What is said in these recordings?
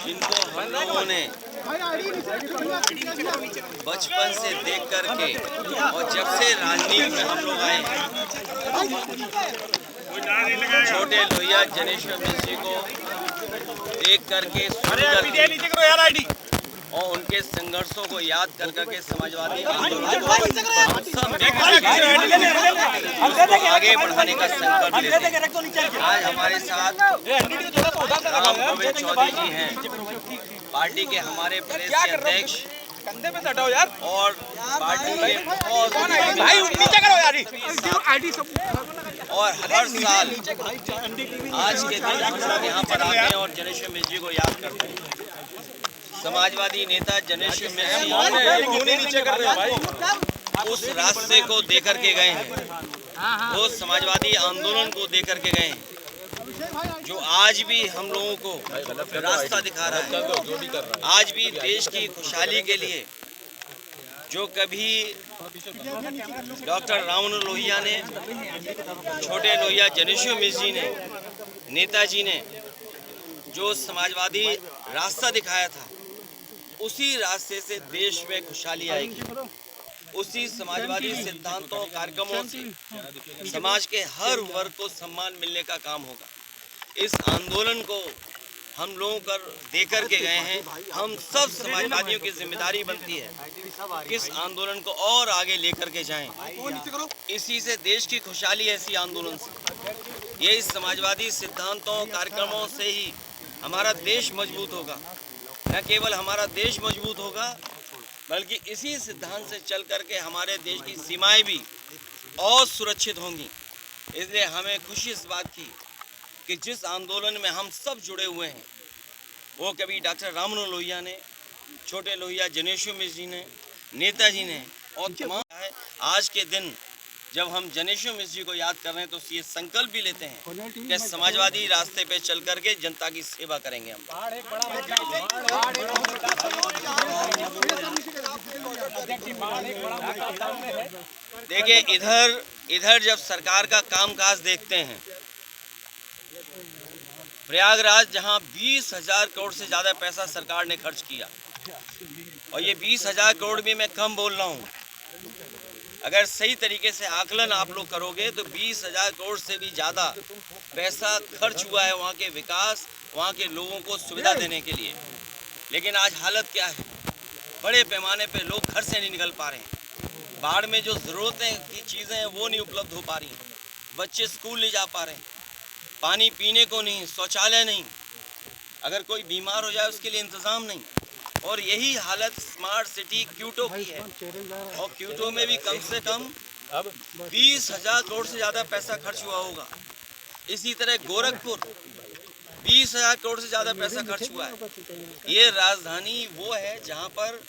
जिनको हम लोगों ने बचपन से देख करके और जब से राजनीति में हम लोग आए हैं, छोटे लोहिया जनेश्वर मिश्र जी को देख करके सुन करके और उनके संघर्षों को याद कर करके समाजवादी आंदोलन को हम सब आगे बढ़ाने का संकल्प लेते हैं। आज हमारे साथ राम गोविंद चौधरी जी हैं, पार्टी के हमारे प्रदेश के अध्यक्ष और पार्टी के बहुत और हर साल आज के दिन हम लोग यहाँ पर आते हैं और जनेश्वर मिश्र जी को याद करते हैं। समाजवादी नेता जनेश्वर मिश्र उस रास्ते को देकर के गए हैं, वो समाजवादी आंदोलन को देकर के गए हैं जो आज भी हम लोगों को रास्ता दिखा रहा है। आज भी देश की खुशहाली के लिए जो कभी डॉक्टर राम लोहिया ने, छोटे लोहिया जनेश्वर मिश्र जी ने, नेताजी ने जो समाजवादी रास्ता दिखाया था, उसी रास्ते से देश में खुशहाली आएगी। उसी समाजवादी सिद्धांतों कार्यक्रमों से समाज के हर वर्ग को सम्मान मिलने का काम होगा। इस आंदोलन को हम लोगों कर देकर के गए हैं। हम सब समाजवादियों की जिम्मेदारी बनती है कि इस आंदोलन को और आगे लेकर के जाएं। इसी से देश की खुशहाली है, इसी आंदोलन से। ये इस समाजवादी सिद्धांतों कार्यक्रमों से ही हमारा देश मजबूत होगा। न केवल हमारा देश मजबूत होगा, बल्कि इसी सिद्धांत से चल करके हमारे देश की सीमाएं भी और सुरक्षित होंगी। इसलिए हमें खुशी इस बात की कि जिस आंदोलन में हम सब जुड़े हुए हैं, वो कभी डॉक्टर राम लोहिया ने, छोटे लोहिया जनेश्वर मिश्र जी ने, नेताजी ने और तमाम है। आज के दिन जब हम जनेश्वर मिश्र जी को याद कर रहे हैं तो ये संकल्प भी लेते हैं कि समाजवादी रास्ते पे चल करके जनता की सेवा करेंगे हम। देखिए, इधर जब सरकार का कामकाज देखते हैं, प्रयागराज जहां 20,000 करोड़ से ज़्यादा पैसा सरकार ने खर्च किया, और ये 20,000 करोड़ भी मैं कम बोल रहा हूँ। अगर सही तरीके से आकलन आप लोग करोगे तो 20,000 करोड़ से भी ज़्यादा पैसा खर्च हुआ है वहाँ के विकास, वहाँ के लोगों को सुविधा देने के लिए। लेकिन आज हालत क्या है? बड़े पैमाने पे लोग घर से नहीं निकल पा रहे हैं। बाढ़ में जो ज़रूरतें की चीज़ें हैं वो नहीं उपलब्ध हो पा रही हैं। बच्चे स्कूल नहीं जा पा रहे हैं, पानी पीने को नहीं, शौचालय नहीं, अगर कोई बीमार हो जाए उसके लिए इंतज़ाम नहीं। और यही हालत स्मार्ट सिटी क्यूटो की है, और क्यूटो में भी कम से कम 20,000 करोड़ से ज़्यादा पैसा खर्च हुआ होगा। इसी तरह गोरखपुर 20,000 करोड़ से ज़्यादा पैसा खर्च हुआ है। ये राजधानी वो है जहाँ पर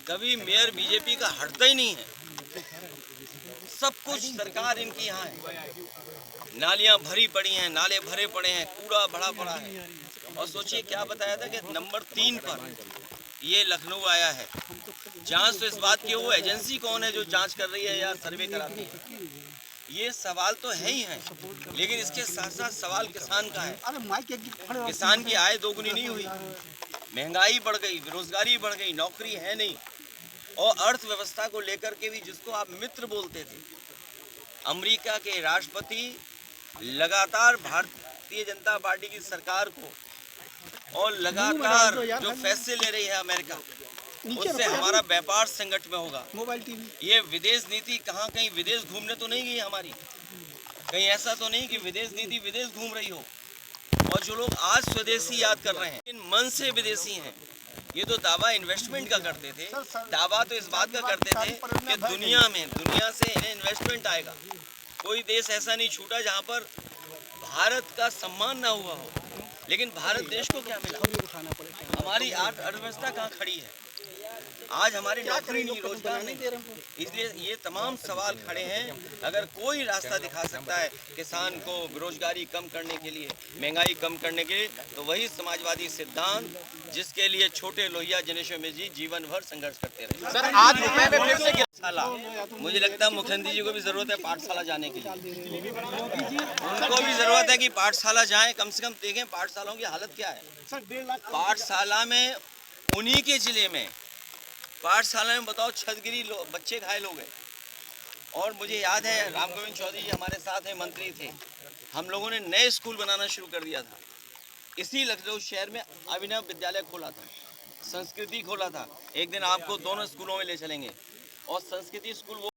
कभी मेयर बीजेपी का हटता ही नहीं है। सब कुछ सरकार इनकी यहाँ है। नालियाँ भरी पड़ी हैं, नाले भरे पड़े हैं, कूड़ा भरा पड़ा है। और सोचिए क्या बताया था कि नंबर 3 पर ये लखनऊ आया है। जांच तो इस बात की, वो एजेंसी कौन है जो जांच कर रही है या सर्वे कराती है? ये सवाल तो है ही है, लेकिन इसके साथ साथ सवाल किसान का है। किसान की आय दोगुनी नहीं हुई, महंगाई बढ़ गई, बेरोजगारी बढ़ गई, नौकरी है नहीं। और अर्थव्यवस्था को लेकर के भी, जिसको आप मित्र बोलते थे, अमेरिका के राष्ट्रपति लगातार भारतीय जनता पार्टी की सरकार को और लगातार जो फैसले ले रही है अमेरिका, उससे हमारा व्यापार संकट में होगा। ये विदेश नीति कहाँ, कहीं विदेश घूमने तो नहीं गई हमारी? कहीं ऐसा तो नहीं कि विदेश नीति विदेश घूम रही हो? और जो लोग आज स्वदेशी याद कर रहे हैं, इन मन से विदेशी हैं। ये तो दावा इन्वेस्टमेंट का करते थे, दावा तो इस बात का करते थे कि दुनिया से इन्हें इन्वेस्टमेंट आएगा। कोई देश ऐसा नहीं छूटा जहाँ पर भारत का सम्मान ना हुआ हो। लेकिन भारत देश को क्या मिला? हमारी अर्थव्यवस्था कहाँ खड़ी है? आज हमारी नौकरी नहीं, रोजगार नहीं। इसलिए ये तमाम सवाल खड़े हैं। अगर कोई रास्ता दिखा सकता है किसान को बेरोजगारी कम करने के लिए, महंगाई कम करने के लिए, तो वही समाजवादी सिद्धांत जिसके लिए छोटे लोहिया जनेश्वर में जी जीवन भर संघर्ष करते रहे। सर आज रुपए में फिर से पाठशाला, मुझे लगता है मुख्यमंत्री जी को भी जरूरत है पाठशाला जाने की, उनको भी जरूरत है कि पाठशाला जाएं, कम से कम देखें पाठशालाओं की हालत क्या है। पाठशाला में उन्हीं के जिले में पाठशाला में बताओ छतगिरी बच्चे घायल हो गए। और मुझे याद है राम गोविंद चौधरी जी हमारे साथ हैं, मंत्री थे, हम लोगों ने नए स्कूल बनाना शुरू कर दिया था। इसी लखनऊ शहर में अभिनव विद्यालय खोला था, संस्कृति खोला था। एक दिन आपको दोनों स्कूलों में ले चलेंगे। और संस्कृति स्कूल वो